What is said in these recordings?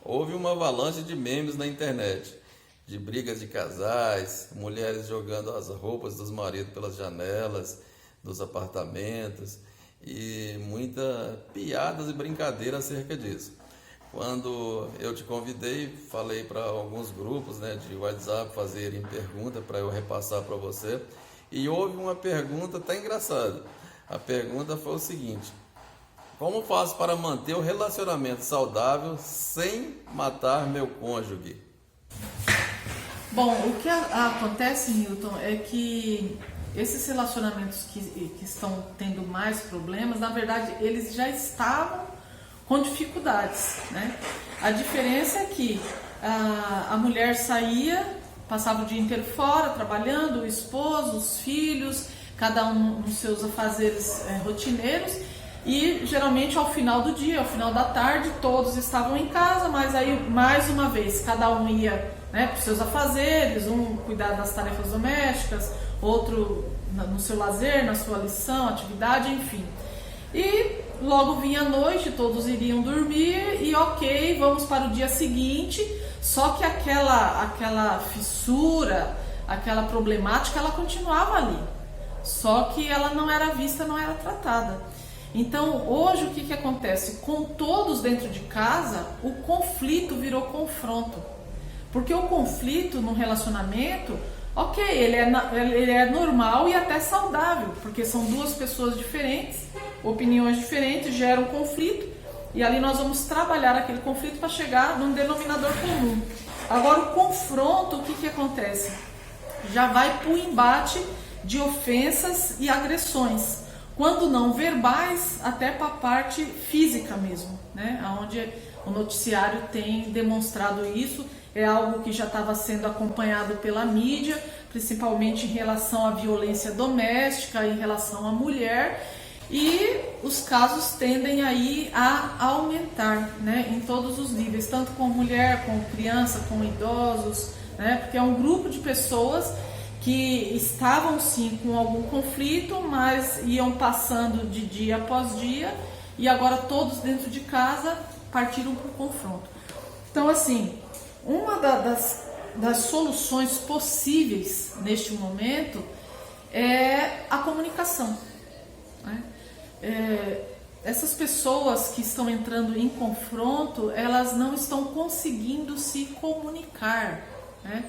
Houve uma avalanche de memes na internet, de brigas de casais, mulheres jogando as roupas dos maridos pelas janelas dos apartamentos e muita piadas e brincadeiras acerca disso. Quando eu te convidei, falei para alguns grupos, né, de WhatsApp fazerem pergunta para eu repassar para você, e houve uma pergunta até engraçada. A pergunta foi o seguinte: como faço para manter o relacionamento saudável sem matar meu cônjuge? Bom, o que acontece, Newton, é que esses relacionamentos que estão tendo mais problemas, na verdade, eles já estavam com dificuldades, né? A diferença é que a mulher saía, passava o dia inteiro fora, trabalhando, o esposo, os filhos, cada um nos seus afazeres rotineiros, e geralmente ao final do dia, ao final da tarde, todos estavam em casa, mas aí mais uma vez cada um ia, né, para os seus afazeres, um cuidar das tarefas domésticas, outro no seu lazer, na sua lição, atividade, enfim. E logo vinha a noite, todos iriam dormir e ok, vamos para o dia seguinte, só que aquela fissura, aquela problemática, ela continuava ali, só que ela não era vista, não era tratada. Então hoje o que acontece? Com todos dentro de casa, o conflito virou confronto. Porque o conflito no relacionamento, ok, ele é normal e até saudável, porque são duas pessoas diferentes, opiniões diferentes, geram conflito, e ali nós vamos trabalhar aquele conflito para chegar num denominador comum. Agora o confronto, o que acontece? Já vai para o embate de ofensas e agressões, quando não verbais, até para a parte física mesmo, né? Onde o noticiário tem demonstrado isso. É algo que já estava sendo acompanhado pela mídia, principalmente em relação à violência doméstica, em relação à mulher, e os casos tendem aí a aumentar, né, em todos os níveis, tanto com mulher, com criança, com idosos, né, porque é um grupo de pessoas que estavam sim com algum conflito, mas iam passando de dia após dia, e agora todos dentro de casa partiram para o confronto. Então, assim, uma das soluções possíveis neste momento é a comunicação, né? Essas pessoas que estão entrando em confronto, elas não estão conseguindo se comunicar, né?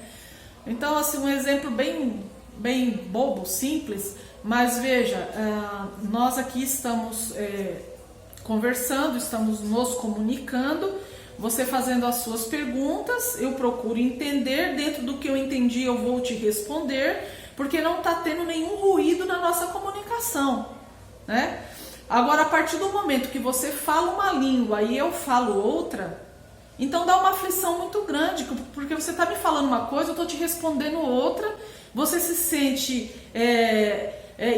Então, assim, um exemplo bem bobo, simples, mas veja, nós aqui estamos conversando, estamos nos comunicando, você fazendo as suas perguntas, eu procuro entender, dentro do que eu entendi eu vou te responder, porque não está tendo nenhum ruído na nossa comunicação, né? Agora, a partir do momento que você fala uma língua e eu falo outra, então dá uma aflição muito grande, porque você está me falando uma coisa, eu estou te respondendo outra, você se sente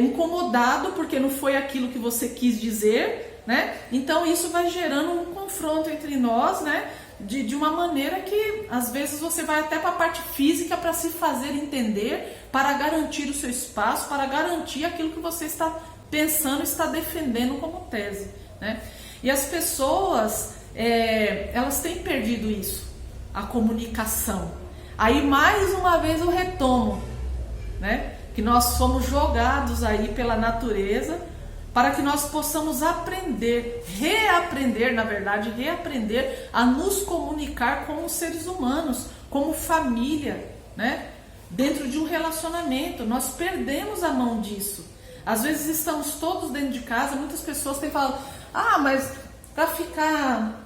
incomodado porque não foi aquilo que você quis dizer, né? Então isso vai gerando um confronto entre nós, né? De uma maneira que às vezes você vai até para a parte física para se fazer entender, para garantir o seu espaço, para garantir aquilo que você está pensando, está defendendo como tese, né? E as pessoas, elas têm perdido isso, a comunicação. Aí mais uma vez eu retomo, né? Que nós somos jogados aí pela natureza para que nós possamos reaprender a nos comunicar como seres humanos, como família, né? Dentro de um relacionamento. Nós perdemos a mão disso. Às vezes estamos todos dentro de casa, muitas pessoas têm falado, mas para ficar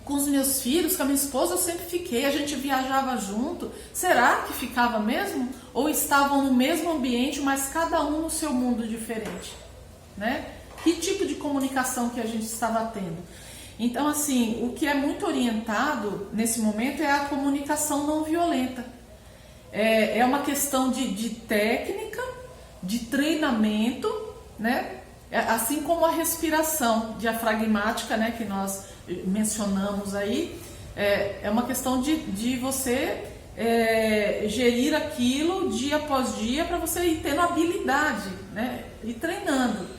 com os meus filhos, com a minha esposa, eu sempre fiquei, a gente viajava junto. Será que ficava mesmo? Ou estavam no mesmo ambiente, mas cada um no seu mundo diferente, né? Que tipo de comunicação que a gente estava tendo? Então, assim, o que é muito orientado nesse momento é a comunicação não violenta. É uma questão de técnica, de treinamento, né? Assim como a respiração diafragmática, né, que nós mencionamos aí, é uma questão de você gerir aquilo dia após dia para você ir tendo habilidade, né, e treinando.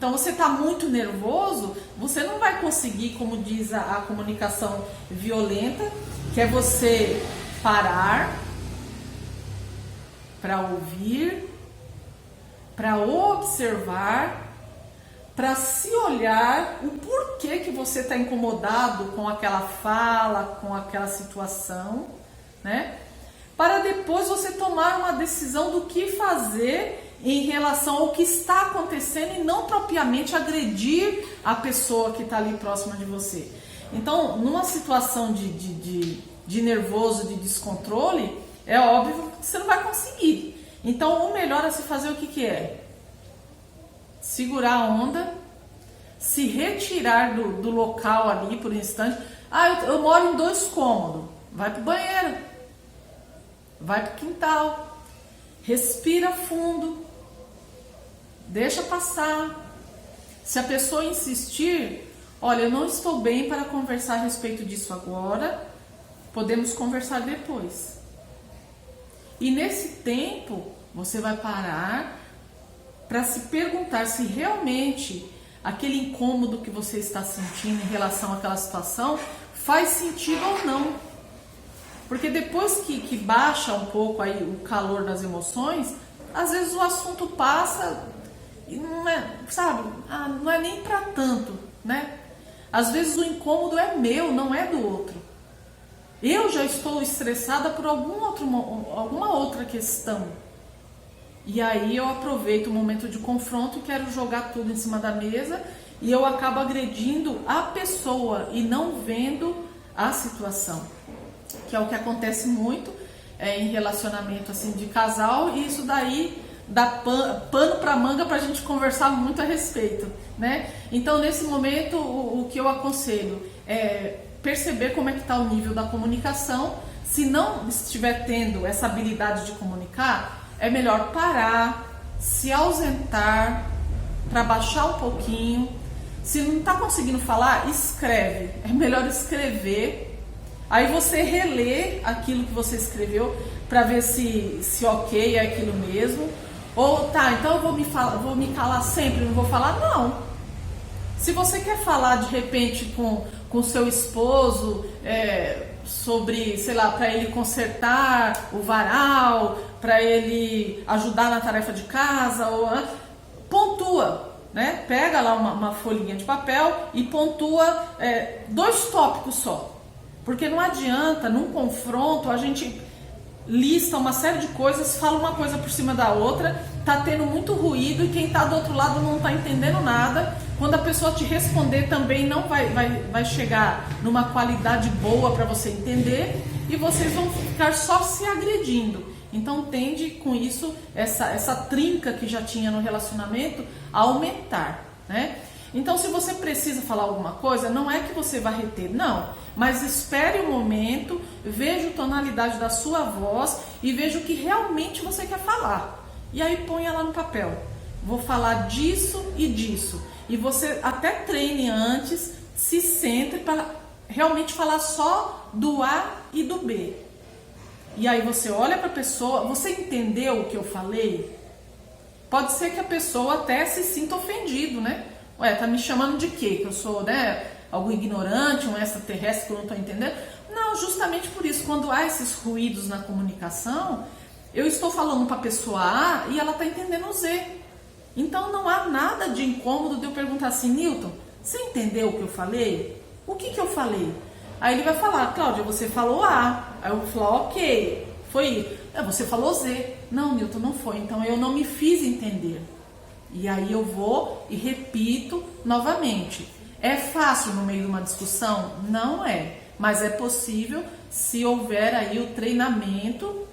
Então você está muito nervoso, você não vai conseguir, como diz a comunicação violenta, que é você parar para ouvir, para observar, para se olhar o porquê que você está incomodado com aquela fala, com aquela situação, né? Para depois você tomar uma decisão do que fazer em relação ao que está acontecendo e não propriamente agredir a pessoa que está ali próxima de você. Então, numa situação de nervoso, de descontrole, é óbvio que você não vai conseguir. Então, o melhor a se fazer o que é? Segurar a onda, se retirar do local ali por um instante. Eu moro em 2 cômodos. Vai pro banheiro, vai pro quintal, respira fundo, deixa passar. Se a pessoa insistir, olha, eu não estou bem para conversar a respeito disso agora, podemos conversar depois. E nesse tempo, você vai parar para se perguntar se realmente aquele incômodo que você está sentindo em relação àquela situação faz sentido ou não. Porque depois que baixa um pouco aí o calor das emoções, às vezes o assunto passa e não é, sabe, não é nem para tanto, né? Às vezes o incômodo é meu, não é do outro. Eu já estou estressada por alguma outra questão. E aí eu aproveito o momento de confronto e quero jogar tudo em cima da mesa e eu acabo agredindo a pessoa e não vendo a situação. Que é o que acontece muito em relacionamento assim, de casal, e isso daí dá pano para manga para a gente conversar muito a respeito, né? Então, nesse momento, o que eu aconselho é perceber como é que está o nível da comunicação. Se não estiver tendo essa habilidade de comunicar, é melhor parar, se ausentar, para baixar um pouquinho. Se não está conseguindo falar, escreve. É melhor escrever. Aí você relê aquilo que você escreveu para ver se ok é aquilo mesmo. Ou então eu vou me calar sempre, não vou falar, não. Se você quer falar de repente com seu esposo sobre, sei lá, para ele consertar o varal, para ele ajudar na tarefa de casa, pontua, né? Pega lá uma folhinha de papel e pontua 2 tópicos só. Porque não adianta, num confronto, a gente lista uma série de coisas, fala uma coisa por cima da outra, tá tendo muito ruído e quem tá do outro lado não tá entendendo nada. Quando a pessoa te responder também não vai chegar numa qualidade boa para você entender e vocês vão ficar só se agredindo. Então tende com isso essa trinca que já tinha no relacionamento a aumentar, né? Então, se você precisa falar alguma coisa, não é que você vai reter, não. Mas espere um momento, veja a tonalidade da sua voz e veja o que realmente você quer falar. E aí ponha lá no papel. Vou falar disso e disso. E você até treine antes, se centre para realmente falar só do A e do B. E aí você olha para a pessoa, você entendeu o que eu falei? Pode ser que a pessoa até se sinta ofendido, né? Ué, tá me chamando de quê? Que eu sou, né, algo ignorante, um extraterrestre que eu não tô entendendo? Não, justamente por isso, quando há esses ruídos na comunicação, eu estou falando para a pessoa A e ela tá entendendo o Z. Então não há nada de incômodo de eu perguntar assim, Newton, você entendeu o que eu falei? O que eu falei? Aí ele vai falar, Cláudia, você falou A. Aí eu vou falar, ok, foi. Você falou Z. Não, Newton, não foi. Então eu não me fiz entender. E aí eu vou e repito novamente. É fácil no meio de uma discussão? Não é. Mas é possível se houver aí o treinamento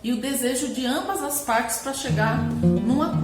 e o desejo de ambas as partes para chegar num acordo.